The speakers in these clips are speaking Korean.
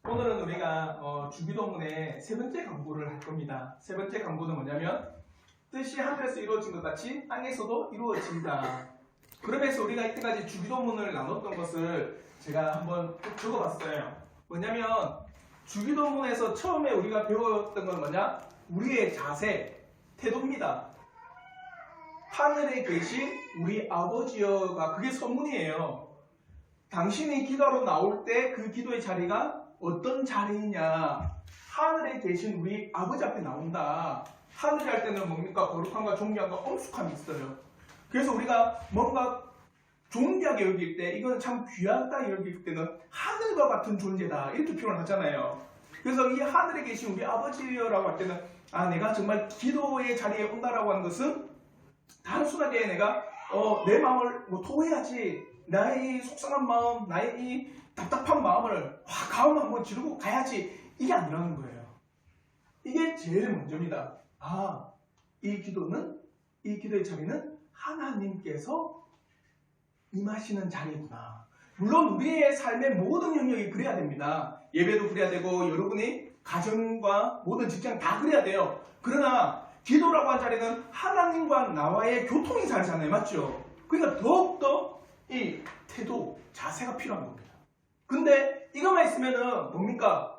오늘은 우리가 주기도문의 세 번째 강구를 할 겁니다. 세 번째 강구는 뭐냐면 뜻이 하늘에서 이루어진 것 같이 땅에서도 이루어진다. 그러면서 우리가 이때까지 주기도문을 나눴던 것을 제가 한번 쭉 적어봤어요. 뭐냐면 주기도문에서 처음에 우리가 배웠던 건 뭐냐? 우리의 자세, 태도입니다. 하늘에 계신 우리 아버지여가 그게 선문이에요. 당신이 기도로 나올 때 그 기도의 자리가 어떤 자리냐? 하늘에 계신 우리 아버지 앞에 나온다. 하늘이 할 때는 뭡니까? 거룩함과 존귀함과 엄숙함이 있어요. 그래서 우리가 뭔가 존귀하게 여길 때, 이건 참 귀하다 여길 때는 하늘과 같은 존재다 이렇게 표현을 하잖아요. 그래서 이 하늘에 계신 우리 아버지여라고 할 때는 내가 정말 기도의 자리에 온다라고 하는 것은 단순하게 내가 내 마음을 토해야지, 나의 속상한 마음, 나의 이 답답한 마음을 가음 한번 지르고 가야지, 이게 아니라는 거예요. 이게 제일 먼저입니다. 이 기도의 자리는 하나님께서 임하시는 자리구나. 물론 우리의 삶의 모든 영역이 그래야 됩니다. 예배도 그래야 되고 여러분이 가정과 모든 직장 다 그래야 돼요. 그러나 기도라고 한 자리는 하나님과 나와의 교통이 자리잖아요. 맞죠? 그러니까 더욱더 이 태도, 자세가 필요한 겁니다. 근데 이것만 있으면은 뭡니까?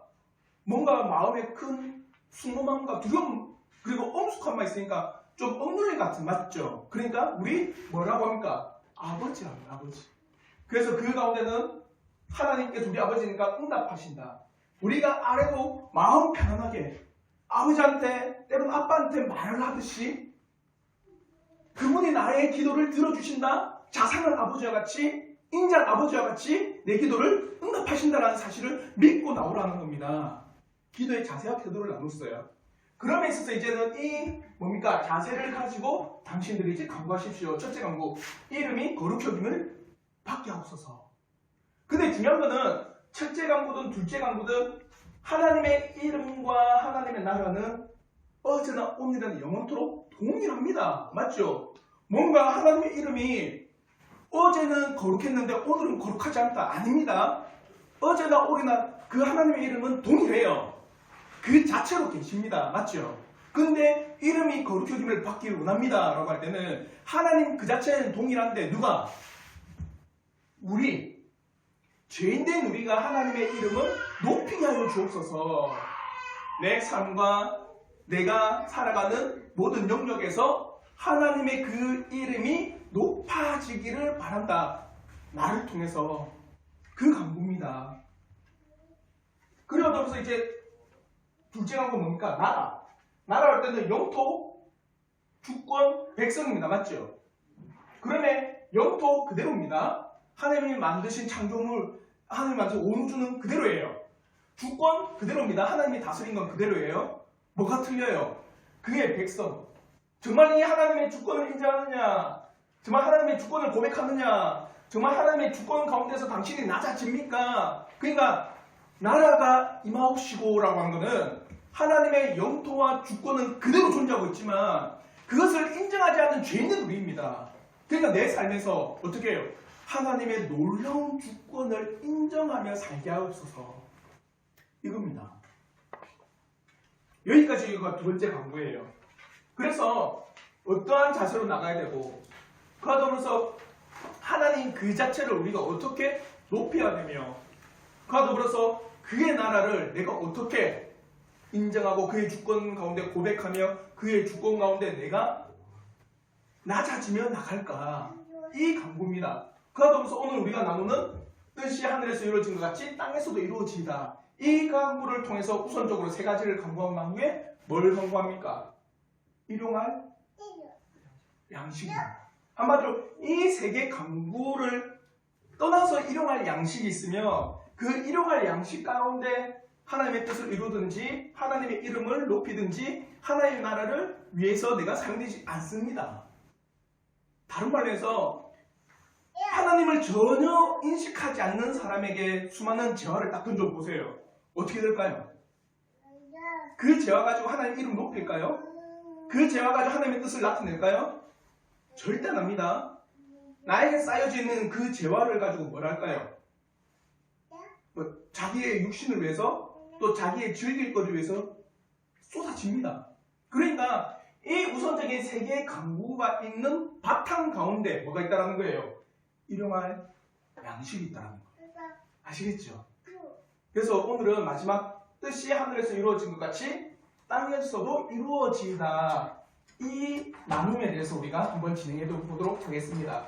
뭔가 마음에 큰 순모함과 두려움 그리고 엄숙함만 있으니까 좀 억눌림 같은, 맞죠? 그러니까 우리 뭐라고 합니까? 아버지랍니다. 아버지. 그래서 그 가운데는 하나님께서 우리 아버지니까 응답하신다. 우리가 아래도 마음 편안하게 아버지한테, 때로는 아빠한테 말을 하듯이 그분이 나의 기도를 들어주신다. 자상한 아버지와 같이, 인자한 아버지와 같이 내 기도를 응답하신다라는 사실을 믿고 나오라는 겁니다. 기도의 자세와 태도를 나눴어요. 그럼에 있어서 이제는 이 자세를 가지고 당신들이 이제 강구하십시오. 첫째 강구, 이름이 거룩히 여김을 받게 하옵소서. 근데 중요한 거는 첫째 강구든 둘째 강구든 하나님의 이름과 하나님의 나라는 어제나 오늘이나 영원토록 동일합니다. 맞죠? 뭔가 하나님의 이름이 어제는 거룩했는데 오늘은 거룩하지 않다. 아닙니다. 어제나 오늘이나 그 하나님의 이름은 동일해요. 그 자체로 계십니다. 맞죠? 근데 이름이 거룩히 여김을 받기를 원합니다. 라고 할 때는 하나님 그 자체는 동일한데 누가? 우리 죄인된 우리가 하나님의 이름을 높이게 하여 주옵소서. 내 삶과 내가 살아가는 모든 영역에서 하나님의 그 이름이 높아지기를 바란다. 나를 통해서. 그 간구입니다. 그리고 나서 이제 둘째 간구 뭡니까? 나라 할 때는 영토, 주권, 백성입니다. 맞죠? 그러면 영토 그대로입니다. 하나님이 만드신 창조물, 하나님이 만드신 온 우주는 그대로예요. 주권 그대로입니다. 하나님이 다스린 건 그대로예요. 뭐가 틀려요? 그의 백성. 정말 이 하나님의 주권을 인정하느냐? 정말 하나님의 주권을 고백하느냐? 정말 하나님의 주권 가운데서 당신이 낮아집니까? 그러니까 나라가 임하옵시고라고 한 거는 하나님의 영토와 주권은 그대로 존재하고 있지만 그것을 인정하지 않는 죄인은 우리입니다. 그러니까 내 삶에서 어떻게 해요? 하나님의 놀라운 주권을 인정하며 살게 하옵소서. 이겁니다. 여기까지가 두 번째 강구예요. 그래서 어떠한 자세로 나가야 되고, 그와 더불어서 하나님 그 자체를 우리가 어떻게 높여야 되며, 그와 더불어서 그의 나라를 내가 어떻게 인정하고 그의 주권 가운데 고백하며 그의 주권 가운데 내가 낮아지며 나갈까. 이 강구입니다. 그와 더불어서 오늘 우리가 나누는 뜻이 하늘에서 이루어진 것 같이 땅에서도 이루어지다. 이 강구를 통해서 우선적으로 세 가지를 강구한 후에 뭘 강구합니까? 일용할 양식입니다. 한마디로 이 세 개 강구를 떠나서 일용할 양식이 있으며 그 일용할 양식 가운데 하나님의 뜻을 이루든지 하나님의 이름을 높이든지 하나님의 나라를 위해서 내가 사용되지 않습니다. 다른 말로 해서 하나님을 전혀 인식하지 않는 사람에게 수많은 재화를 딱 던져보세요. 어떻게 될까요? 그 재화 가지고 하나님 이름 높일까요? 그 재화 가지고 하나님의 뜻을 나타낼까요? 절대 안 합니다. 나에게 쌓여져 있는 그 재화를 가지고 뭘 할까요? 자기의 육신을 위해서 또 자기의 즐길 것을 위해서 쏟아집니다. 그러니까 이 우선적인 세 개의 강구가 있는 바탕 가운데 뭐가 있다는 거예요? 일용할 양식이 있다는 거예요. 아시겠죠? 그래서 오늘은 마지막 뜻이 하늘에서 이루어진 것 같이 땅에서도 이루어지다, 이 나눔에 대해서 우리가 한번 진행해 보도록 하겠습니다.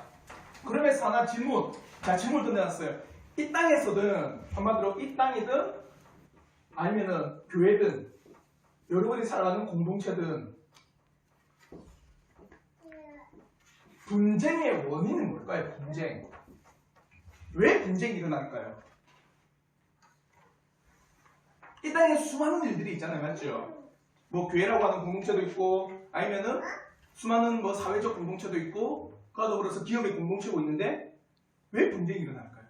그러면서 하나 질문, 질문을 던져놨어요. 이 땅에서든, 한마디로 이 땅이든 아니면은 교회든 여러분이 살아가는 공동체든 분쟁의 원인은 뭘까요? 분쟁. 왜 분쟁이 일어날까요? 이 땅에 수많은 일들이 있잖아요. 맞죠? 뭐 교회라고 하는 공동체도 있고 아니면은 수많은 뭐 사회적 공동체도 있고 그와 더불어서 기업의 공동체고 있는데 왜 분쟁이 일어날까요?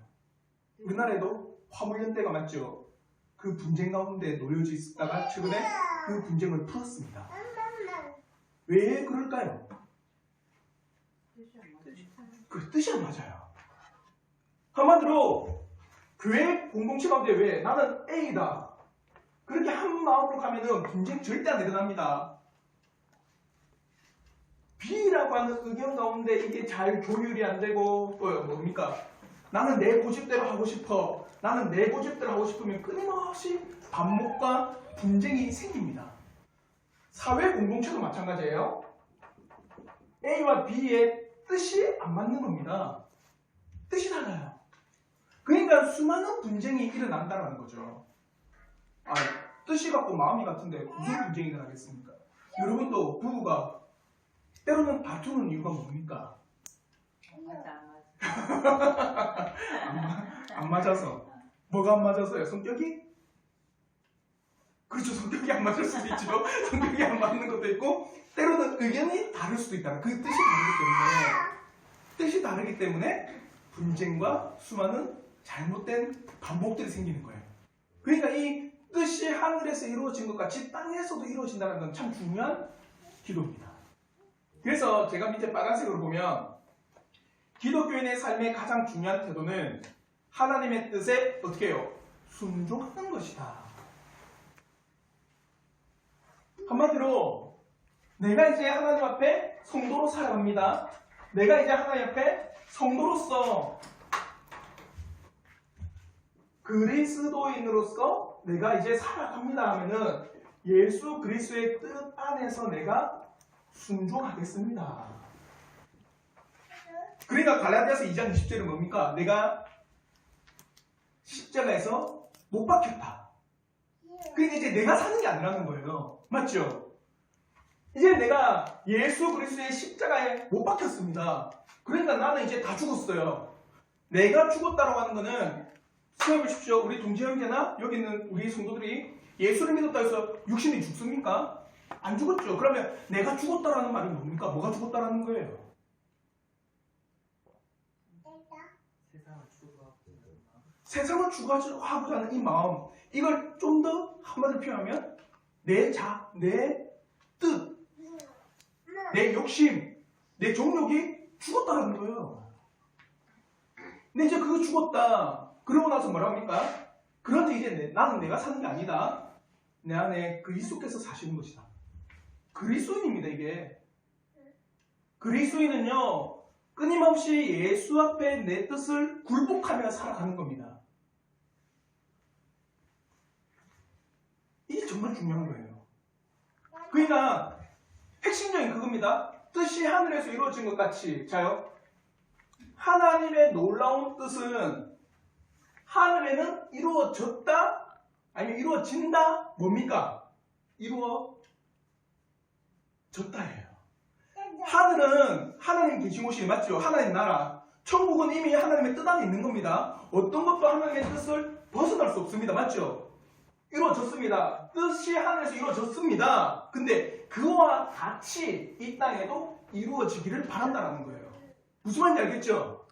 우리나라에도 화물연대가 맞죠? 그 분쟁 가운데 놓여져 있다가 최근에 그 분쟁을 풀었습니다. 왜 그럴까요? 그 뜻이 안 맞아요. 한마디로 교회 공동체 가운데 왜 나는 A다 그렇게 한 마음으로 가면은 분쟁 절대 안 일어납니다. B라고 하는 의견 가운데 이게 잘 조율이 안 되고 또 뭡니까? 나는 내 고집대로 하고 싶어. 나는 내 고집대로 하고 싶으면 끊임없이 반목과 분쟁이 생깁니다. 사회 공동체도 마찬가지예요. A와 B의 뜻이 안 맞는 겁니다. 뜻이 달라요. 그러니까 수많은 분쟁이 일어난다는 거죠. 뜻이 같고 마음이 같은데 무슨 분쟁이 일어나겠습니까? 여러분도 부부가 때로는 다투는 이유가 뭡니까? 안 맞아서. 뭐가 안 맞아서요? 성격이? 그렇죠. 성격이 안 맞을 수도 있죠. 성격이 안 맞는 것도 있고 때로는 의견이 다를 수도 있다. 그 뜻이 다르기 때문에 분쟁과 수많은 잘못된 반복들이 생기는 거예요. 그러니까 이 뜻이 하늘에서 이루어진 것 같이 땅에서도 이루어진다는 건 참 중요한 기도입니다. 그래서 제가 밑에 빨간색으로 보면 기독교인의 삶의 가장 중요한 태도는 하나님의 뜻에 어떻게 해요? 순종하는 것이다. 한마디로 내가 이제 하나님 앞에 성도로 살아갑니다. 내가 이제 하나님 앞에 성도로서 그리스도인으로서 내가 이제 살아갑니다 하면은 예수 그리스도의 뜻 안에서 내가 순종하겠습니다. 그러니까 갈라디아서 2장 20절은 뭡니까? 내가 십자가에서 못 박혔다. 그러니까 이제 내가 사는 게 아니라는 거예요. 맞죠? 이제 내가 예수 그리스도의 십자가에 못 박혔습니다. 그러니까 나는 이제 다 죽었어요. 내가 죽었다라고 하는 거는 생각해 보십시오. 우리 동지 형제나 여기 있는 우리 성도들이 예수를 믿었다 해서 육신이 죽습니까? 안 죽었죠. 그러면 내가 죽었다라는 말이 뭡니까? 뭐가 죽었다라는 거예요? 세상을 추구하고자 하는 이 마음, 이걸 좀 더 한마디로 표현하면 내 뜻, 내 욕심, 내 정욕이 죽었다라는 거예요. 근데 이제 그거 죽었다. 그러고 나서 뭐라 합니까? 그런데 이제 나는 내가 사는 게 아니다. 내 안에 그리스도께서 사시는 것이다. 그리스도인입니다, 이게. 그리스도인은요, 끊임없이 예수 앞에 내 뜻을 굴복하며 살아가는 겁니다. 이게 정말 중요한 거예요. 그러니까 핵심적인 그겁니다. 뜻이 하늘에서 이루어진 것 같이. 자요. 하나님의 놀라운 뜻은 하늘에는 이루어졌다? 아니면 이루어진다? 뭡니까? 이루어졌다예요. 하늘은 하나님 계신 곳이 맞죠? 하나님 나라. 천국은 이미 하나님의 뜻 안에 있는 겁니다. 어떤 것도 하나님의 뜻을 벗어날 수 없습니다. 맞죠? 이루어졌습니다. 뜻이 하늘에서 이루어졌습니다. 근데 그와 같이 이 땅에도 이루어지기를 바란다는 거예요. 무슨 말인지 알겠죠?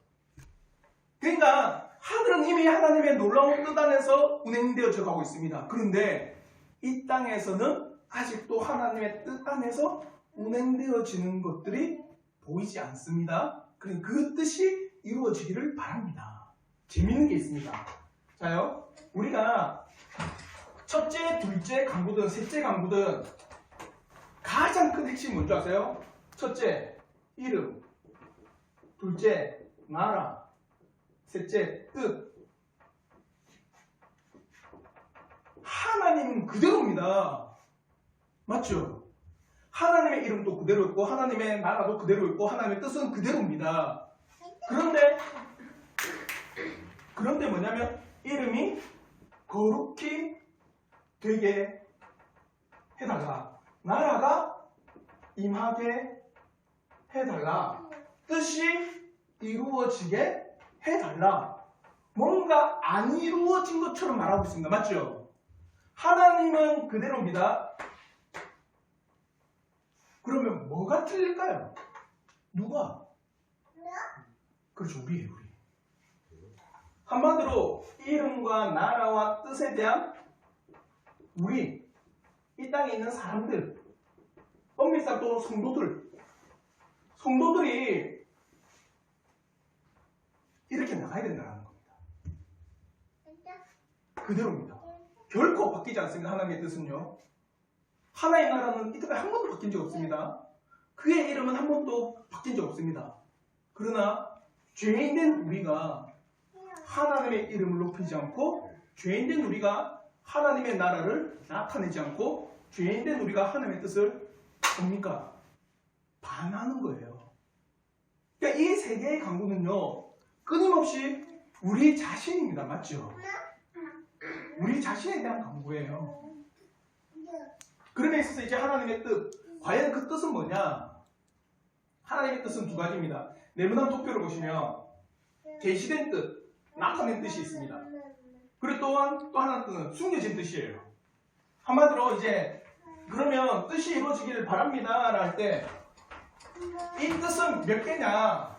그러니까 하늘은 이미 하나님의 놀라운 뜻 안에서 운행되어져 가고 있습니다. 그런데 이 땅에서는 아직도 하나님의 뜻 안에서 운행되어지는 것들이 보이지 않습니다. 그러니 그 뜻이 이루어지기를 바랍니다. 재밌는 게 있습니다. 자, 자요, 우리가 첫째, 둘째 강구든 셋째 강구든 가장 큰 핵심이 뭔지 아세요? 첫째, 이름. 둘째, 나라. 셋째, 뜻. 하나님은 그대로입니다. 맞죠? 하나님의 이름도 그대로 있고 하나님의 나라도 그대로 있고 하나님의 뜻은 그대로입니다. 그런데 뭐냐면 이름이 거룩히 되게 해달라. 나라가 임하게 해달라. 뜻이 이루어지게 해달라. 뭔가 안 이루어진 것처럼 말하고 있습니다. 맞죠? 하나님은 그대로입니다. 그러면 뭐가 틀릴까요? 누가? 그렇죠. 우리예요. 우리. 한마디로 이름과 나라와 뜻에 대한 우리, 이 땅에 있는 사람들, 엄밀상 또는 성도들이 이렇게 나가야 된다는 겁니다. 그대로입니다. 결코 바뀌지 않습니다. 하나님의 뜻은요. 하나의 나라는 이때까지 한 번도 바뀐 적 없습니다. 그의 이름은 한 번도 바뀐 적 없습니다. 그러나 죄인된 우리가 하나님의 이름을 높이지 않고, 죄인된 우리가 하나님의 나라를 나타내지 않고, 죄인된 우리가 하나님의 뜻을 뭡니까? 반하는 거예요. 그러니까 이 세 개의 강구는요, 끊임없이 우리 자신입니다. 맞죠? 우리 자신에 대한 강구예요. 그런 데 있어서 이제 하나님의 뜻, 과연 그 뜻은 뭐냐? 하나님의 뜻은 두 가지입니다. 네모난 도표를 보시면 계시된 뜻, 나타낸 뜻이 있습니다. 그리고 또한 또 하나는 뜻은 숨겨진 뜻이에요. 한마디로 이제 그러면 뜻이 이루어지기를 바랍니다 할 때 이 뜻은 몇 개냐?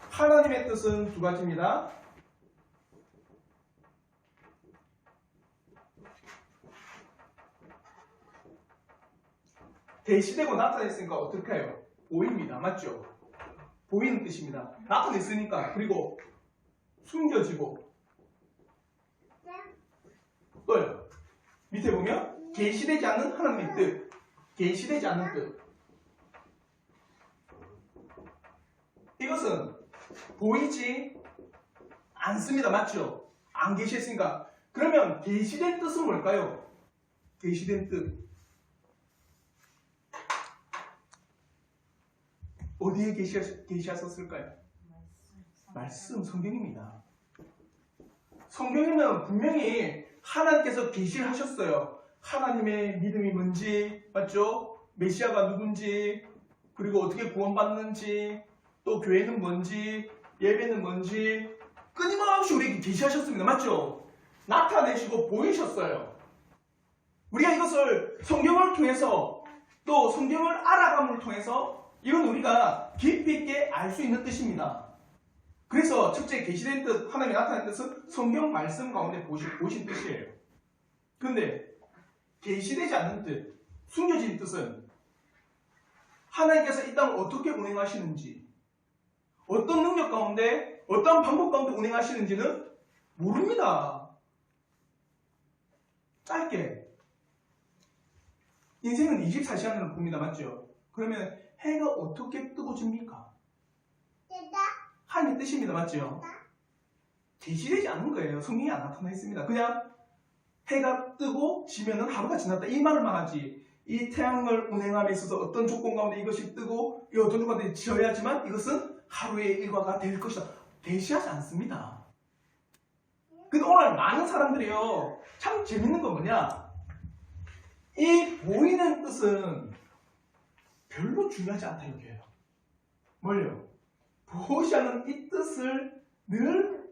하나님의 뜻은 두 가지입니다. 계시되고 나타냈으니까 어떻게 해요? 보입니다. 맞죠? 보이는 뜻입니다. 나타냈으니까. 그리고 숨겨지고 또요. 밑에 보면 계시되지 않는 하나님의 뜻, 계시되지 않는 뜻. 이것은 보이지 않습니다. 맞죠? 안 계시했으니까. 그러면 계시된 뜻은 뭘까요? 계시된 뜻. 어디에 계시하셨을까요? 말씀, 성경입니다. 성경에는 분명히 하나님께서 계시를 하셨어요. 하나님의 믿음이 뭔지, 맞죠? 메시아가 누군지, 그리고 어떻게 구원받는지, 또 교회는 뭔지, 예배는 뭔지 끊임없이 우리에게 계시하셨습니다. 맞죠? 나타내시고 보이셨어요. 우리가 이것을 성경을 통해서 또 성경을 알아감을 통해서 이건 우리가 깊이 있게 알 수 있는 뜻입니다. 그래서 첫째 계시된 뜻, 하나님이 나타낸 뜻은 성경 말씀 가운데 보신 뜻이에요. 그런데 계시되지 않는 뜻, 숨겨진 뜻은 하나님께서 이 땅을 어떻게 운행하시는지, 어떤 능력 가운데, 어떤 방법 가운데 운행하시는지는 모릅니다. 짧게. 인생은 24시간을 봅니다. 맞죠? 그러면 해가 어떻게 뜨고 집니까? 하나님의 뜻입니다. 맞죠? 계시되지 않은 거예요. 성경이 안 나타나 있습니다. 그냥 해가 뜨고 지면은 하루가 지났다. 이 말을만 하지. 이 태양을 운행함에 있어서 어떤 조건 가운데 이것이 뜨고 이 어떤 조건 가운데 지어야지만 이것은 하루의 일과가 될 것이다. 계시하지 않습니다. 근데 오늘 많은 사람들이요. 참 재밌는 건 뭐냐? 이 보이는 뜻은 별로 중요하지 않다 이거예요. 뭘요? 보이지 않는 이 뜻을 늘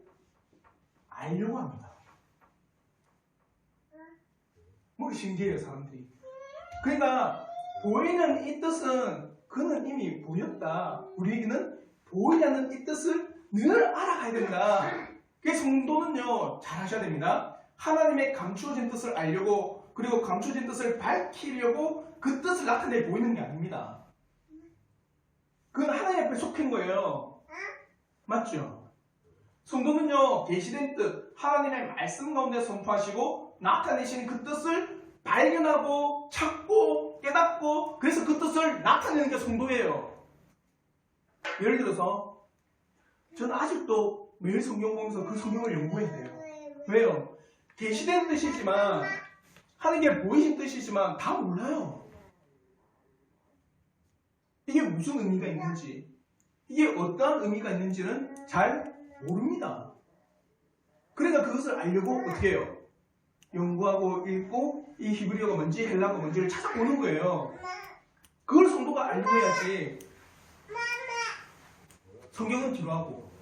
알려고 합니다. 뭐 신기해요 사람들이. 그러니까 보이는 이 뜻은 그는 이미 보였다. 우리에게는 보이지 않는 이 뜻을 늘 알아가야 된다. 그래서 성도는요 잘 하셔야 됩니다. 하나님의 감추어진 뜻을 알려고, 그리고 감추어진 뜻을 밝히려고 그 뜻을 나타내 보이는 게 아닙니다. 그건 하나님 앞에 속한 거예요. 맞죠? 성도는요 성도는요, 계시된 뜻, 하나님의 말씀 가운데 선포하시고 나타내시는 그 뜻을 발견하고 찾고 깨닫고 그래서 그 뜻을 나타내는 게 성도예요. 예를 들어서 저는 아직도 매일 성경 보면서 그 성경을 연구해야 돼요. 왜요? 계시된 뜻이지만 하나님께 보이신 뜻이지만 다 몰라요. 이게 무슨 의미가 있는지, 이게 어떠한 의미가 있는지는 잘 모릅니다. 그러니까 그것을 알려고 어떻게 해요? 연구하고 읽고 이 히브리어가 뭔지 헬라어가 뭔지를 찾아보는 거예요. 그걸 성도가 알고 해야지. 성경은 뒤로 하고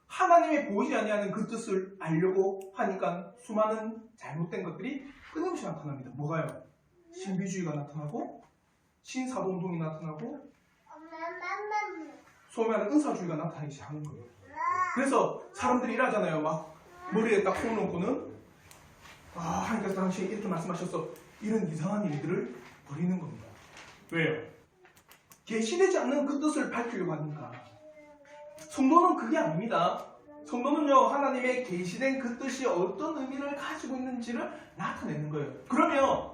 하나님의 보이지 아니하는 그 뜻을 알려고 하니까 수많은 잘못된 것들이 끊임없이 나타납니다. 뭐가요? 신비주의가 나타나고 신사동동이 나타나고 소위 말하는 은사주의가 나타나기 시작하는 거예요. 그래서 사람들이 이러잖아요. 막 머리에 딱 손 놓고는 하나님께서 당시에 이렇게 말씀하셔서 이런 이상한 일들을 벌이는 겁니다. 왜요? 계시되지 않는 그 뜻을 밝히려고 하니까. 성도는 그게 아닙니다. 성도는요, 하나님의 계시된 그 뜻이 어떤 의미를 가지고 있는지를 나타내는 거예요. 그러면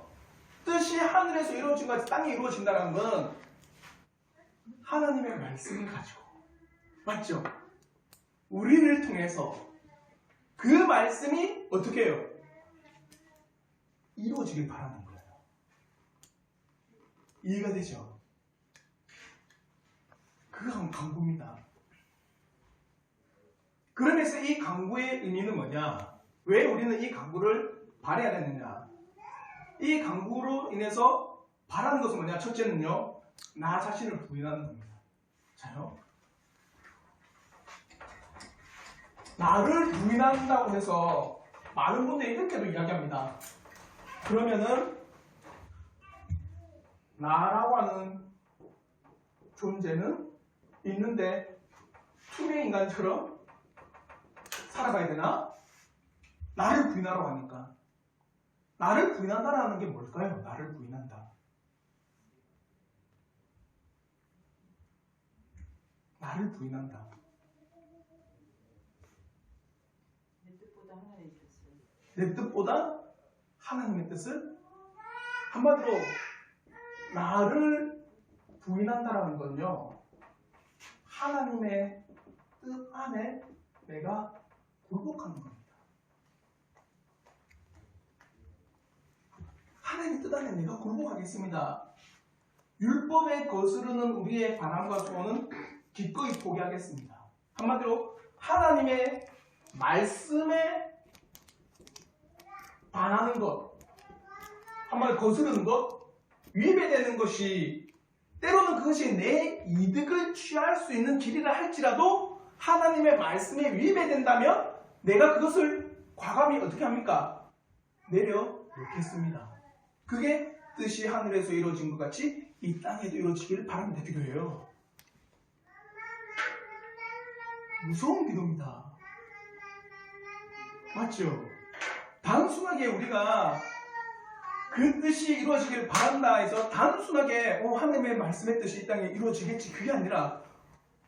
뜻이 하늘에서 이루어진 것이 땅에 이루어진다는 건 하나님의 말씀을 가지고, 맞죠? 우리를 통해서 그 말씀이 어떻게 해요? 이루어지길 바라는 거예요. 이해가 되죠? 그게 강구입니다. 그러면서 이 강구의 의미는 뭐냐? 왜 우리는 이 강구를 바라야 되느냐? 이 강구로 인해서 바라는 것은 뭐냐? 첫째는요, 나 자신을 부인하는 겁니다. 자요? 나를 부인한다고 해서 많은 분들이 이렇게도 이야기합니다. 그러면은 나라고 하는 존재는 있는데 투명 인간처럼 살아가야 되나? 나를 부인하라고 하니까. 나를 부인한다라는 게 뭘까요? 나를 부인한다. 나를 부인한다. 내 뜻보다 하나님의 뜻을? 한마디로 나를 부인한다라는 건요, 하나님의 뜻 안에 내가 굴복하는 겁니다. 하나님의 뜻 안에 내가 굴복하겠습니다. 율법에 거스르는 우리의 바람과 소원은 기꺼이 포기하겠습니다. 한마디로 하나님의 말씀에 반하는 것, 한마디로 거스르는 것, 위배되는 것이 때로는 그것이 내 이득을 취할 수 있는 길이라 할지라도 하나님의 말씀에 위배된다면 내가 그것을 과감히 어떻게 합니까? 내려놓겠습니다. 그게 뜻이 하늘에서 이루어진 것 같이 이 땅에도 이루어지기를 바랍니다. 기도해요. 무서운 기도입니다. 맞죠? 단순하게 우리가 그 뜻이 이루어지기를 바란다 해서 단순하게 하나님의 말씀의 뜻이 이 땅에 이루어지겠지, 그게 아니라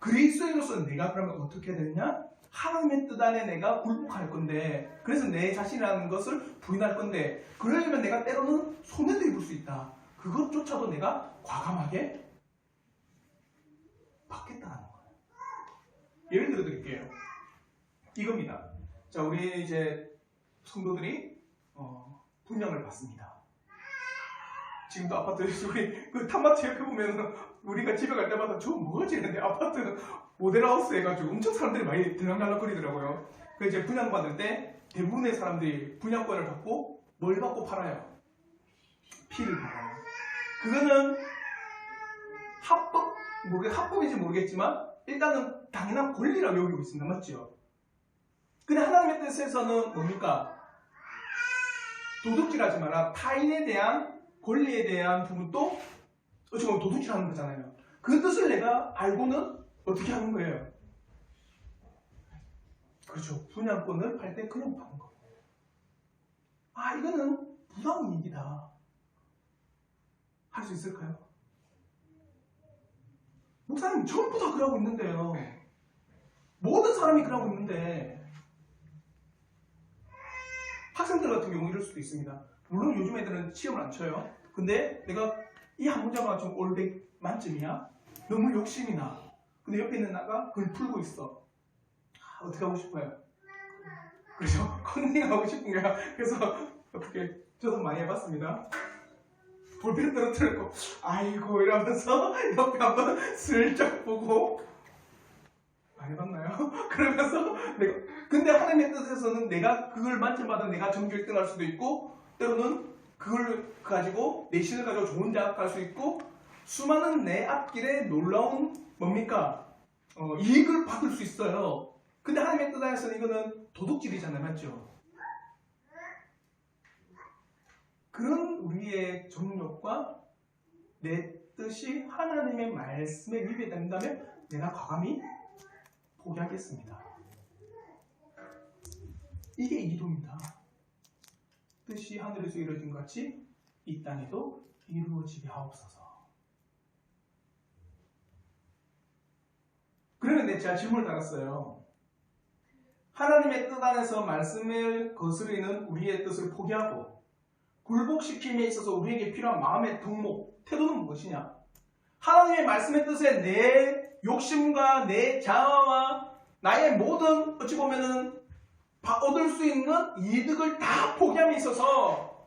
그리스도인으로서 내가 그러면 어떻게 되느냐? 하나님의 뜻 안에 내가 굴복할 건데, 그래서 내 자신이라는 것을 부인할 건데, 그러려면 내가 때로는 손해도 입을 수 있다. 그것조차도 내가 과감하게 받겠다는 거예요. 예를 들어 드릴게요. 이겁니다. 자, 우리 이제 성도들이 분양을 받습니다. 지금도 아파트에서 우리 그 탐마트 옆에 보면 우리가 집에 갈 때마다 저 뭐지? 이랬는데 아파트는 모델하우스 해가지고 엄청 사람들이 많이 들락날락거리더라고요. 그래서 이제 분양받을 때 대부분의 사람들이 분양권을 받고 뭘 받고 팔아요? 피를 팔아요. 그거는 합법인지 모르겠지만 일단은 당연한 권리라고 여기고 있습니다. 맞죠? 근데 하나님의 뜻에서는 뭡니까? 도둑질하지 마라. 타인에 대한 권리에 대한 부분도 어찌 보면 도둑질하는 거잖아요. 그 뜻을 내가 알고는 어떻게 하는 거예요? 그렇죠. 분양권을 팔 때 그냥 파는 거예요. 이거는 부당이익이다. 할 수 있을까요? 목사님 전부 다 그러고 있는데요. 모든 사람이 그러고 있는데 경우 이럴 수도 있습니다. 물론 요즘 애들은 시험을 안 쳐요. 근데 내가 이 한 문제가 좀 올백 만점이야? 너무 욕심이 나. 근데 옆에 있는 나가 그걸 풀고 있어. 어떻게 하고 싶어요? 그래서 컨닝하고 싶은 거야. 그래서 어떻게 저도 많이 해봤습니다. 볼펜 떨어뜨렸고 아이고 이러면서 옆에 한번 슬쩍 보고 안 해봤나요? 그러면서 내가 근데 하나님의 뜻에서는 내가 그걸 만점받아 내가 전교 1등 할 수도 있고 때로는 그걸 가지고 내신을 가지고 좋은 대학 갈 수 있고 수많은 내 앞길에 놀라운 뭡니까? 이익을 받을 수 있어요. 근데 하나님의 뜻 안에서는 이거는 도둑질이잖아요. 맞죠? 그런 우리의 정욕과 내 뜻이 하나님의 말씀에 위배된다면 내가 과감히 포기하겠습니다. 이게 이기도입니다. 뜻이 하늘에서 이루어진 것 같이 이 땅에도 이루어지게 하옵소서. 그런데 제가 질문을 달았어요. 하나님의 뜻 안에서 말씀을 거스르는 우리의 뜻을 포기하고 굴복시킴에 있어서 우리에게 필요한 마음의 덕목, 태도는 무엇이냐? 하나님의 말씀의 뜻에 내 욕심과 내 자아와 나의 모든 어찌 보면은 얻을 수 있는 이득을 다 포기함에 있어서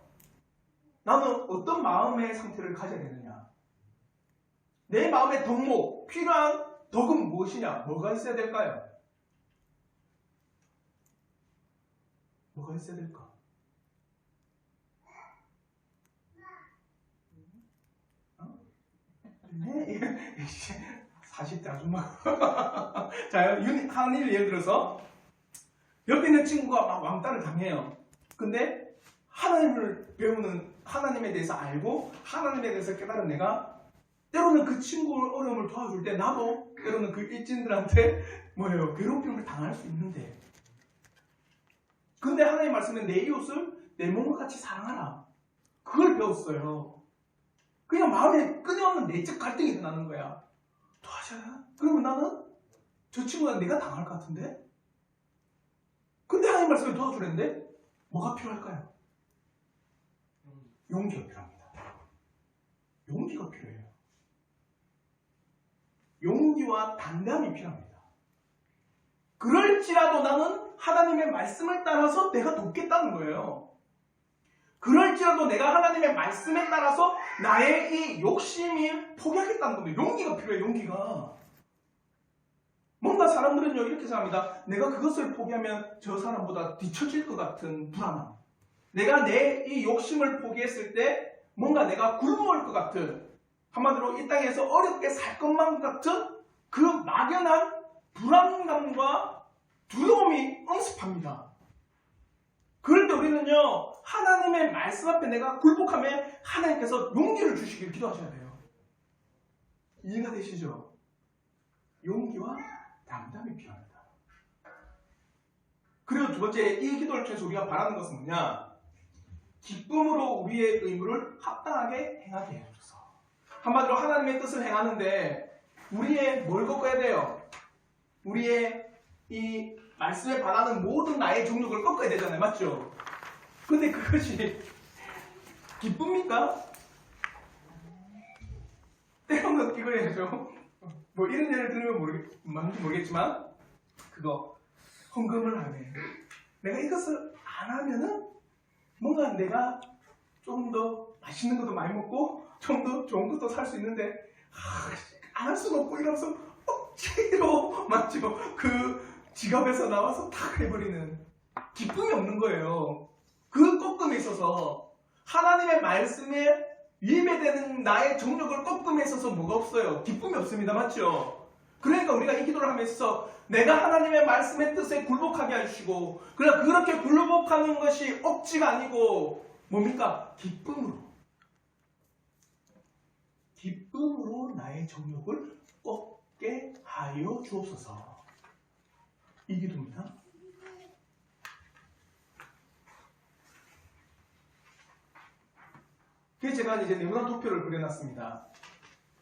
나는 어떤 마음의 상태를 가져야 되느냐? 내 마음의 덕목, 필요한 덕은 무엇이냐? 뭐가 있어야 될까요? 뭐가 있어야 될까? 네, 40대 아줌마. 자, 한 일 예를 들어서 옆에 있는 친구가 막 왕따를 당해요. 근데 하나님을 배우는 하나님에 대해서 알고 하나님에 대해서 깨달은 내가 때로는 그 친구의 어려움을 도와줄 때 나도 때로는 그 일진들한테 괴롭힘을 당할 수 있는데 근데 하나님 말씀에 내 이웃을 내 몸과 같이 사랑하라. 그걸 배웠어요. 그냥 마음에 끊임없는 내적 갈등이 일어나는 거야. 도와줘야? 그러면 나는 저 친구가 내가 당할 것 같은데? 근데 하나님 말씀을 도와주는데 뭐가 필요할까요? 용기가 필요합니다. 용기가 필요해요. 용기와 담담이 필요합니다. 그럴지라도 나는 하나님의 말씀을 따라서 내가 돕겠다는 거예요. 그럴지라도 내가 하나님의 말씀에 따라서 나의 이 욕심이 포기하겠다는 겁니다. 용기가 필요해요. 용기가. 뭔가 사람들은요 이렇게 생각합니다. 내가 그것을 포기하면 저 사람보다 뒤처질 것 같은 불안함. 내가 내 이 욕심을 포기했을 때 뭔가 내가 굶어올 것 같은 한마디로 이 땅에서 어렵게 살 것만 같은 그 막연한 불안감과 두려움이 응습합니다. 그럴 때 우리는요 하나님의 말씀 앞에 내가 굴복하면 하나님께서 용기를 주시길 기도하셔야 돼요. 이해가 되시죠? 용기와 담담이 필요합니다. 그리고 두 번째 이 기도를 통해서 우리가 바라는 것은 뭐냐? 기쁨으로 우리의 의무를 합당하게 행하게 해주소서. 한마디로 하나님의 뜻을 행하는데 우리의 뭘 꺾어야 돼요? 우리의 이 말씀에 반하는 모든 나의 종족을 꺾어야 되잖아요. 맞죠? 근데 그것이 기쁩니까? 때로는 이거 해야죠. 뭐 이런 예를 들으면 맞는지 모르겠지만 그거 헌금을 하네. 내가 이것을 안 하면은 뭔가 내가 좀 더 맛있는 것도 많이 먹고 좀 더 좋은 것도 살 수 있는데 안 할 수는 없고 이러면서 억지로 맞죠? 그 지갑에서 나와서 탁 해버리는 기쁨이 없는 거예요. 그 꺾음에 있어서 하나님의 말씀에 위배되는 나의 정욕을 꺾음에 있어서 뭐가 없어요? 기쁨이 없습니다. 맞죠? 그러니까 우리가 이 기도를 하면서 내가 하나님의 말씀의 뜻에 굴복하게 해주시고 그렇게 굴복하는 것이 억지가 아니고 뭡니까? 기쁨으로 나의 정욕을 꺾게 하여 주옵소서. 이 기도입니다. 그래서 제가 이제 네모난 도표를 그려놨습니다.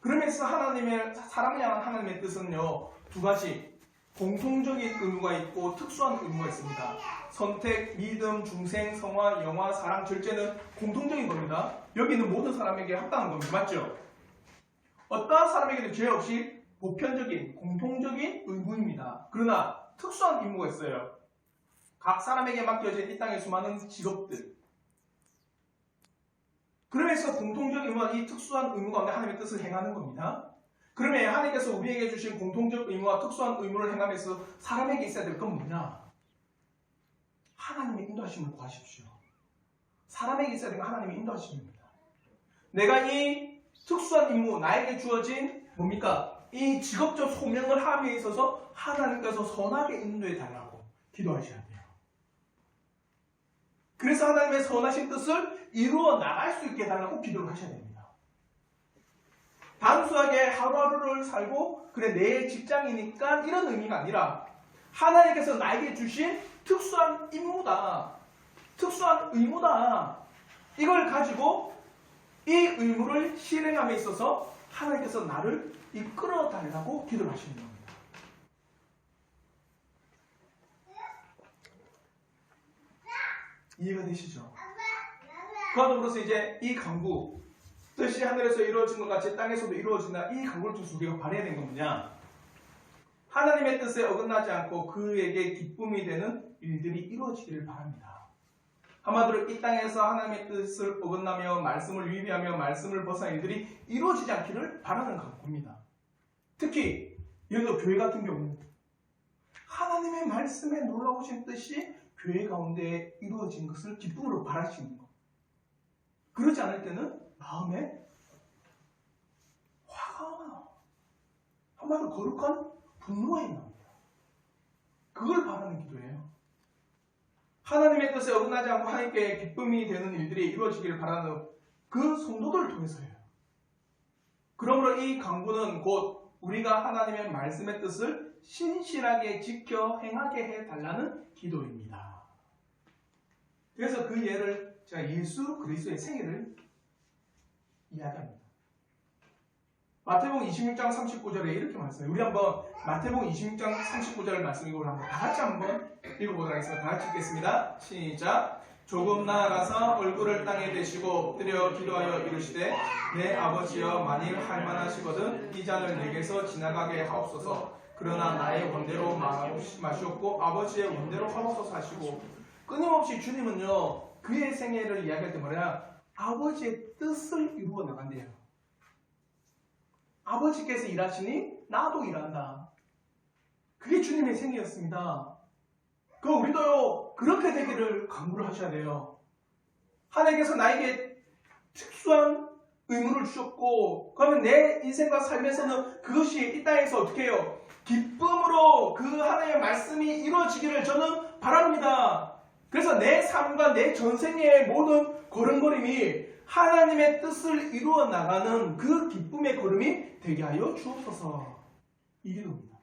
그러면서 사람을 향한 하나님의 뜻은요 두 가지. 공통적인 의무가 있고 특수한 의무가 있습니다. 선택, 믿음, 중생, 성화, 영화, 사랑, 절제는 공통적인 겁니다. 여기 있는 모든 사람에게 합당한 겁니다. 맞죠? 어떠한 사람에게도 죄 없이 보편적인, 공통적인 의무입니다. 그러나 특수한 의무가 있어요. 각 사람에게 맡겨진 이 땅의 수많은 직업들. 그러면서 공통적 의무와 이 특수한 의무 가운데 하나님의 뜻을 행하는 겁니다. 그러면 하나님께서 우리에게 주신 공통적 의무와 특수한 의무를 행하면서 사람에게 있어야 될 건 뭐냐? 하나님의 인도하심을 구하십시오. 사람에게 있어야 될 건 하나님의 인도하심입니다. 내가 이 특수한 임무, 나에게 주어진 뭡니까? 이 직업적 소명을 함에 있어서 하나님께서 선하게 인도해 달라고 기도하셔야 돼요. 그래서 하나님의 선하신 뜻을 이루어 나갈 수 있게 해달라고 기도를 하셔야 됩니다. 단순하게 하루하루를 살고 그래 내 직장이니까 이런 의미가 아니라 하나님께서 나에게 주신 특수한 임무다. 특수한 의무다. 이걸 가지고 이 의무를 실행함에 있어서 하나님께서 나를 이끌어 달라고 기도를 하시는 겁니다. 이해가 되시죠? 그와 더불어서 이제 이 강구, 뜻이 하늘에서 이루어진 것 같이 땅에서도 이루어진다. 이 강구를 통해서 우리가 바라야 되는 건 뭐냐? 하나님의 뜻에 어긋나지 않고 그에게 기쁨이 되는 일들이 이루어지기를 바랍니다. 한마디로 이 땅에서 하나님의 뜻을 어긋나며 말씀을 위배하며 말씀을 벗어난 일들이 이루어지지 않기를 바라는 강구입니다. 특히 예를 들어 교회 같은 경우 하나님의 말씀에 놀라우신 뜻이 교회 가운데 이루어진 것을 기쁨으로 바라시는 것. 그러지 않을 때는 마음에 화가 나. 한마디로 거룩한 분노가 납니다. 그걸 바라는 기도예요. 하나님의 뜻에 어긋나지 않고 하나님께 기쁨이 되는 일들이 이루어지기를 바라는 그 성도들을 통해서예요. 그러므로 이 강구는 곧 우리가 하나님의 말씀의 뜻을 신실하게 지켜 행하게 해달라는 기도입니다. 그래서 그 예를 제가 예수 그리스도의 생애를 이야기합니다. 마태복음 26장 39절에 이렇게 말씀해요. 우리 한번 마태복음 26장 39절 말씀 이걸 한번 다 같이 한번 읽어보도록 하겠습니다. 다 같이 읽겠습니다. 시작. 조금 나아가서 얼굴을 땅에 대시고 엎드려 기도하여 이르시되 내 아버지여 만일 할만하시거든 이 잔을 내게서 지나가게 하옵소서. 그러나 나의 원대로 마시옵고 아버지의 원대로 하옵소서 하시고 끊임없이 주님은요 그의 생애를 이야기할 때 뭐냐 아버지의 뜻을 이루어 나간대요. 아버지께서 일하시니 나도 일한다. 그게 주님의 생애였습니다. 그럼 우리도요 그렇게 되기를 강구를 하셔야 돼요. 하나님께서 나에게 특수한 의무를 주셨고 그러면 내 인생과 삶에서는 그것이 이 땅에서 어떻게 해요? 기쁨으로 그 하나님의 말씀이 이루어지기를 저는 바랍니다. 그래서 내 삶과 내 전생의 모든 걸음걸음이 하나님의 뜻을 이루어 나가는 그 기쁨의 걸음이 되게 하여 주옵소서. 이 기도입니다.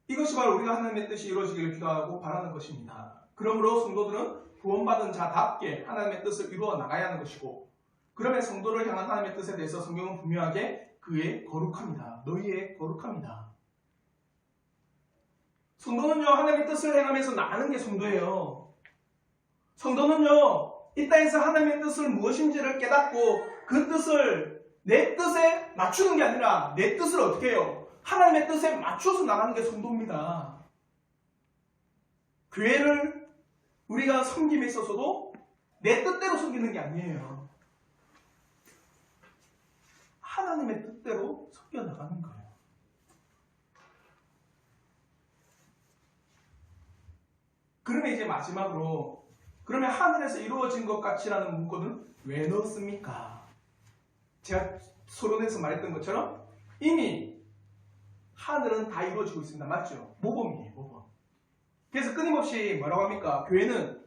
이것이 바로 우리가 하나님의 뜻이 이루어지기를 기도하고 바라는 것입니다. 그러므로 성도들은 구원받은 자답게 하나님의 뜻을 이루어 나가야 하는 것이고 그러면 성도를 향한 하나님의 뜻에 대해서 성경은 분명하게 그의 거룩함이다. 너희의 거룩함이다. 성도는요 하나님의 뜻을 행하면서 나가는 게 성도예요. 성도는요 이 땅에서 하나님의 뜻을 무엇인지를 깨닫고 그 뜻을 내 뜻에 맞추는 게 아니라 내 뜻을 어떻게 해요? 하나님의 뜻에 맞춰서 나가는 게 성도입니다. 교회를 우리가 섬김에 있어서도 내 뜻대로 섬기는 게 아니에요. 하나님의 뜻대로 섬겨 나가는 거예요. 그러면 이제 마지막으로 그러면 하늘에서 이루어진 것 같이라는 문구는 왜 넣었습니까? 제가 서론에서 말했던 것처럼 이미 하늘은 다 이루어지고 있습니다. 맞죠? 모범이에요. 모범. 그래서 끊임없이 뭐라고 합니까? 교회는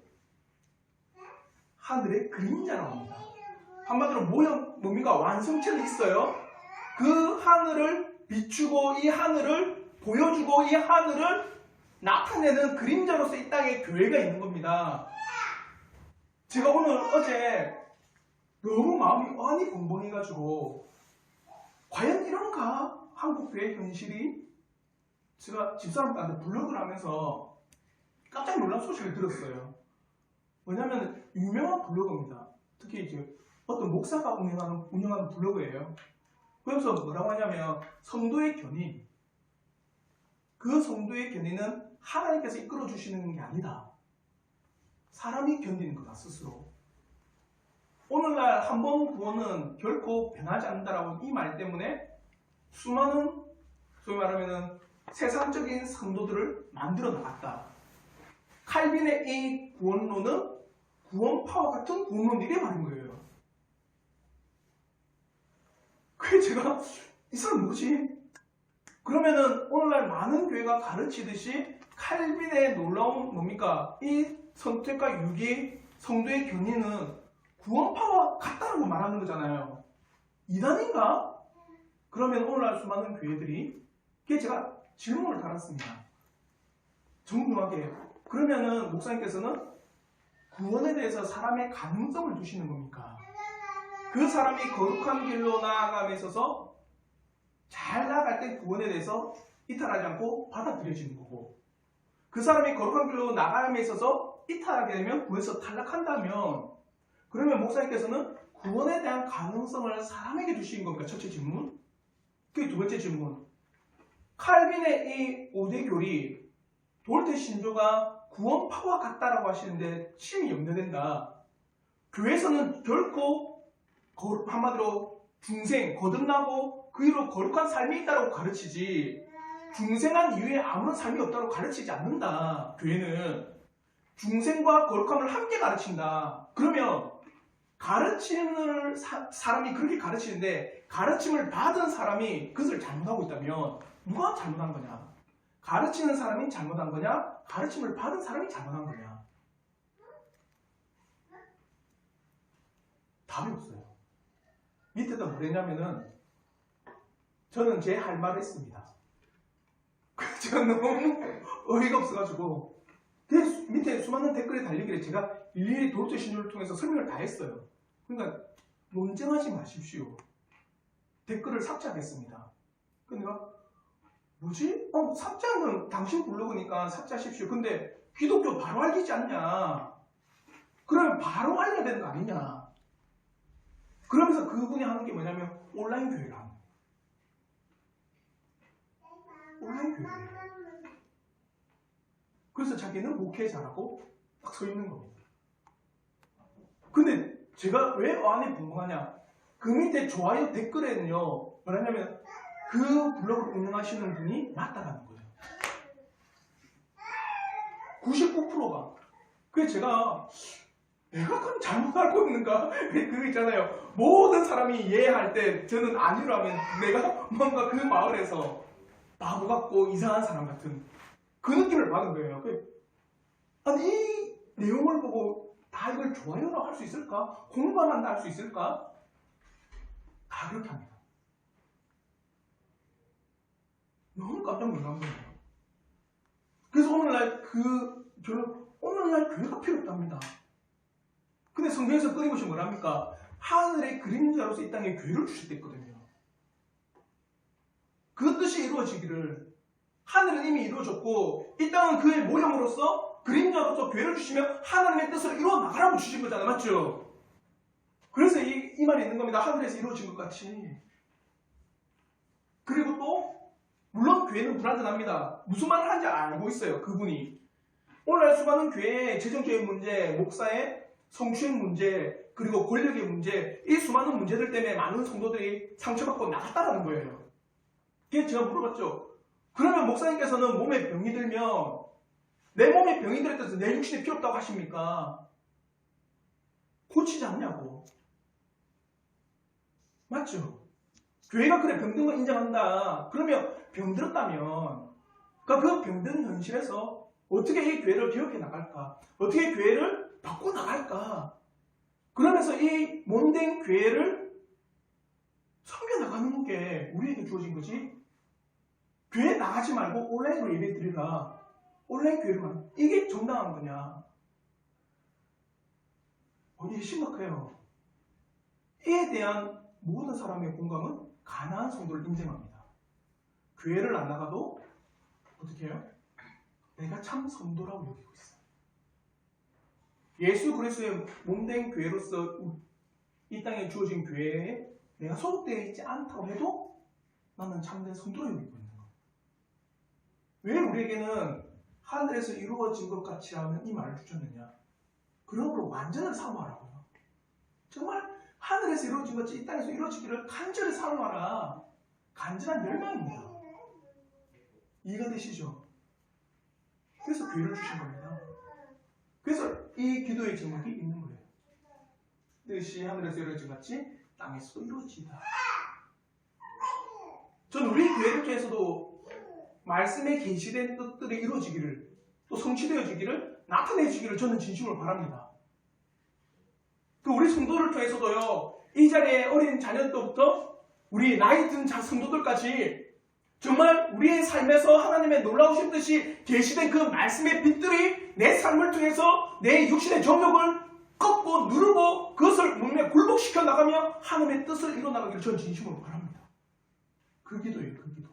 하늘의 그림자라고 합니다. 한마디로 뭡니까? 완성체는 있어요. 그 하늘을 비추고 이 하늘을 보여주고 이 하늘을 나타내는 그림자로서 이 땅에 교회가 있는 겁니다. 제가 어제 너무 마음이 어안이 벙벙해가지고 과연 이런가? 한국교회 현실이? 제가 집사람한테 블로그를 하면서 깜짝 놀란 소식을 들었어요. 왜냐하면 유명한 블로그입니다. 특히 이제 어떤 목사가 운영하는 블로그예요. 그래서 뭐라고 하냐면 성도의 견인, 그 성도의 견인은 하나님께서 이끌어 주시는 게 아니다. 사람이 견디는 거다 스스로. 오늘날 한 번 구원은 결코 변하지 않는다라고 이 말 때문에 수많은 소위 말하면 세상적인 성도들을 만들어 나갔다. 칼빈의 이 구원론은 구원파와 같은 구원론이래 말인 거예요. 그래서 제가 이 사람 뭐지? 그러면은 오늘날 많은 교회가 가르치듯이 칼빈의 놀라운 뭡니까? 이 선택과 유기, 성도의 견인은 구원파와 같다라고 말하는 거잖아요. 이단인가? 그러면 오늘날 수많은 교회들이 그게 제가 질문을 달았습니다. 정중하게. 그러면은 목사님께서는 구원에 대해서 사람의 가능성을 두시는 겁니까? 그 사람이 거룩한 길로 나아감에 있어서 잘 나아갈 때 구원에 대해서 이탈하지 않고 받아들여지는 거고, 그 사람이 거룩한 길로 나아감에 있어서 이탈하게 되면 구원에서 탈락한다면, 그러면 목사님께서는 구원에 대한 가능성을 사람에게 두신 겁니까? 첫째 질문. 그게 두 번째 질문. 칼빈의 이 5대 교리, 돌테 신조가 구원파와 같다라고 하시는데 심히 염려된다. 교회에서는 결코 한마디로 중생, 거듭나고 그 이후로 거룩한 삶이 있다고 가르치지, 중생한 이후에 아무런 삶이 없다고 가르치지 않는다. 교회는 중생과 거룩함을 함께 가르친다. 그러면 가르치는 사람이 그렇게 가르치는데 가르침을 받은 사람이 그것을 잘못하고 있다면 누가 잘못한 거냐? 가르치는 사람이 잘못한 거냐? 가르침을 받은 사람이 잘못한 거냐? 답이 없어요. 밑에다 뭐랬냐면은 저는 제 할 말을 했습니다. 제가 너무 어이가 없어가지고 밑에 수많은 댓글이 달리길래 제가 일일이 도덕적 신조를 통해서 설명을 다 했어요. 그러니까 논쟁하지 마십시오. 댓글을 삭제하겠습니다. 근데 내가 뭐지? 삭제하면 당신 블로그니까 삭제하십시오. 근데 기독교 바로 알리지 않냐? 그러면 바로 알려야 되는 거 아니냐? 그러면서 그분이 하는 게 뭐냐면 온라인 교회를 하는 거예요. 온라인 교회예요. 그래서 자기는 목회자라고 딱 서 있는 겁니다. 근데 제가 왜 어안이 벙벙하냐? 그 밑에 좋아요 댓글에는요, 뭐라냐면 그 블로그를 운영하시는 분이 맞다라는 거예요. 99%가. 그래서 제가 내가 그럼 잘못 알고 있는가? 그거 있잖아요. 모든 사람이 이해할 때 저는 아니로 하면 내가 뭔가 그 마을에서 바보 같고 이상한 사람 같은 그 느낌을 받은 거예요. 아니 이 내용을 보고 다 이걸 좋아요라고 할 수 있을까? 공부만 한다 할 수 있을까? 다 그렇게 합니다. 너무 깜짝 놀란 거예요. 그래서 오늘날 오늘날 교회가 필요 없답니다. 근데 성경에서 끊임없이 뭐랍니까? 하늘의 그림자로서 이 땅에 교회를 주셨댔거든요. 그 뜻이 이루어지기를, 하늘은 이미 이루어졌고 이 땅은 그의 모형으로서 그림자로서 교회를 주시면 하나님의 뜻을 이루어 나가라고 주신 거잖아요. 맞죠? 그래서 이 말이 있는 겁니다. 하늘에서 이루어진 것 같이. 그리고 또 물론 교회는 불완전합니다. 무슨 말을 하는지 알고 있어요. 그분이. 오늘날 수많은 교회의 재정적인 문제, 목사의 성추행 문제, 그리고 권력의 문제, 이 수많은 문제들 때문에 많은 성도들이 상처받고 나갔다라는 거예요. 그게 제가 물어봤죠. 그러면 목사님께서는 몸에 병이 들면 내 몸에 병이 들었다고 내 육신이 필요 없다고 하십니까? 고치지 않냐고. 맞죠? 교회가 그래 병든 거 인정한다. 그러면 병들었다면 그 병든 현실에서 어떻게 이 교회를 개혁해 나갈까? 어떻게 교회를 바꿔 나갈까? 그러면서 이 몸된 교회를 섬겨 나가는 게 우리에게 주어진 거지. 교회 나가지 말고 온라인으로 예배 드리라. 온라인 교회로만. 이게 정당한 거냐? 이게 심각해요. 대한 모든 사람의 공감은 가나안 성도를 인정합니다. 교회를 안 나가도 어떻게 해요? 내가 참 성도라고 여기고 있어요. 예수 그리스도의 몸된 교회로서 이 땅에 주어진 교회에 내가 소속되어 있지 않다고 해도 나는 참된 성도로 여기고 있는 거예요. 왜 우리에게는 하늘에서 이루어진 것 같이라는 이 말을 주셨느냐? 그러므로 완전을 사모하라고요. 정말 하늘에서 이루어진 것이 이 땅에서 이루어지기를 간절히 사모하라. 간절한 열망입니다. 이해가 되시죠? 그래서 교회를 주신 겁니다. 그래서 이 기도의 제목이 있는 거예요. 뜻이 하늘에서 이루어진 같이 땅에서도 이루어지다. 전 우리 교회를 통해서도 말씀에 계시된 뜻들이 이루어지기를, 또 성취되어지기를, 나타내지기를 저는 진심으로 바랍니다. 그 우리 성도를 통해서도요, 이 자리에 어린 자녀 때부터 우리 나이 든 성도들까지 정말 우리의 삶에서 하나님의 놀라우신 뜻이 계시된 그 말씀의 빛들이 내 삶을 통해서 내 육신의 정욕을 꺾고 누르고 그것을 몸에 굴복시켜 나가며 하나님의 뜻을 이뤄나가기를 저는 진심으로 바랍니다. 그 기도예요, 그 기도.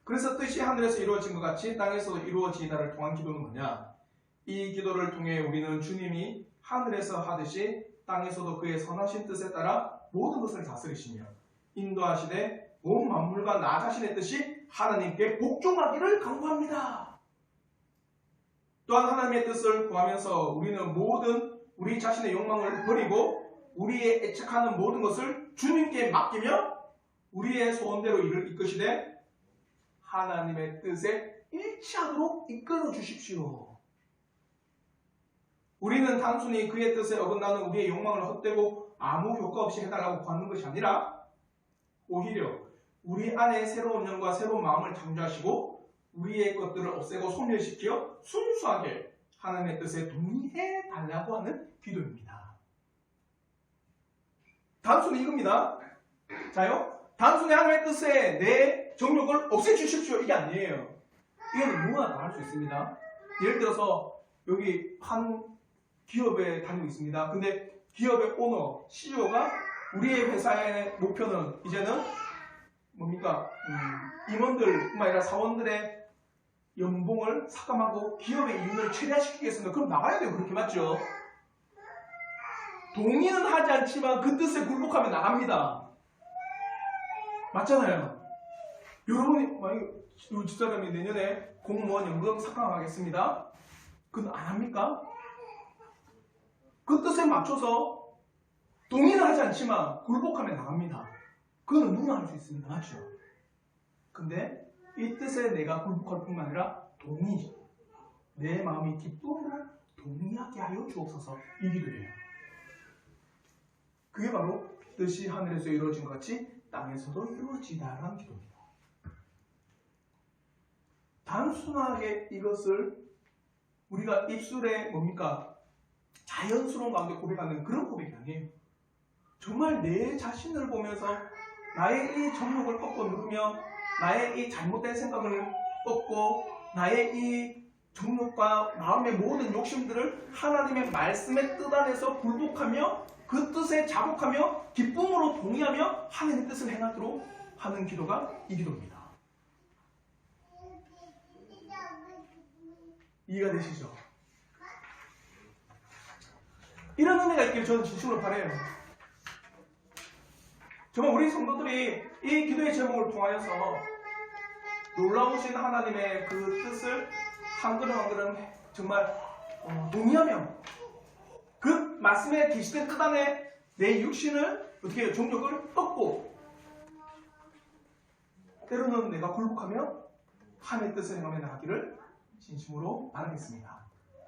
그래서 뜻이 하늘에서 이루어진 것 같이 땅에서도 이루어지다를 통한 기도는 뭐냐? 이 기도를 통해 우리는 주님이 하늘에서 하듯이 땅에서도 그의 선하신 뜻에 따라 모든 것을 다스리시며 인도하시되 온 만물과 나 자신의 뜻이 하나님께 복종하기를 간구합니다. 또한 하나님의 뜻을 구하면서 우리는 모든 우리 자신의 욕망을 버리고 우리의 애착하는 모든 것을 주님께 맡기며 우리의 소원대로 이를 이끄시되 하나님의 뜻에 일치하도록 이끌어 주십시오. 우리는 단순히 그의 뜻에 어긋나는 우리의 욕망을 헛되고 아무 효과 없이 해달라고 구하는 것이 아니라 오히려 우리 안에 새로운 영과 새로운 마음을 창조하시고 우리의 것들을 없애고 소멸시켜 순수하게 하나님의 뜻에 동의해 달라고 하는 기도입니다. 단순히 이겁니다. 자요, 단순히 하나님의 뜻에 내 정욕을 없애주십시오 이게 아니에요. 이건 누구나 다 할 수 있습니다. 예를 들어서 여기 한 기업에 다니고 있습니다. 근데 기업의 오너, CEO가 우리의 회사의 목표는 이제는 뭡니까? 임원들뿐만 아니라 사원들의 연봉을 삭감하고 기업의 이윤을 최대화시키겠습니다. 그럼 나가야 돼요. 그렇게 맞죠? 동의는 하지 않지만 그 뜻에 굴복하면 나갑니다. 맞잖아요. 여러분이 만약에 이 집사람이 내년에 공무원 연금 삭감하겠습니다. 그건 안 합니까? 그 뜻에 맞춰서 동의는 하지 않지만 굴복하면 나갑니다. 그건 누구나 할 수 있습니다. 맞죠? 근데 이 뜻에 내가 굴복할 뿐만 아니라 동의, 내 마음이 기쁨으로 동의하게 하여 주옵소서 이 기도예요. 그게 바로 뜻이 하늘에서 이루어진 것 같이 땅에서도 이루어지다라는 기도입니다. 단순하게 이것을 우리가 입술에 뭡니까? 자연스러운 가운데 고백하는 그런 고백이 아니에요. 정말 내 자신을 보면서 나의 이 정욕을 꺾고 누르며 나의 이 잘못된 생각을 꺾고 나의 이 정욕과 마음의 모든 욕심들을 하나님의 말씀의 뜻 안에서 굴복하며 그 뜻에 자복하며 기쁨으로 동의하며 하나님의 뜻을 행하도록 하는 기도가 이 기도입니다. 이해가 되시죠? 이런 은혜가 있기를 저는 진심으로 바라요. 정말 우리 성도들이 이 기도의 제목을 통하여서 놀라우신 하나님의 그 뜻을 한 걸음 한 걸음 정말 동의하며 그 말씀에 계시된 뜻 안에 내 육신을 어떻게 해요? 정욕을 꺾고 때로는 내가 굴복하며 하나님의 뜻을 행하며 나가기를 진심으로 바라겠습니다.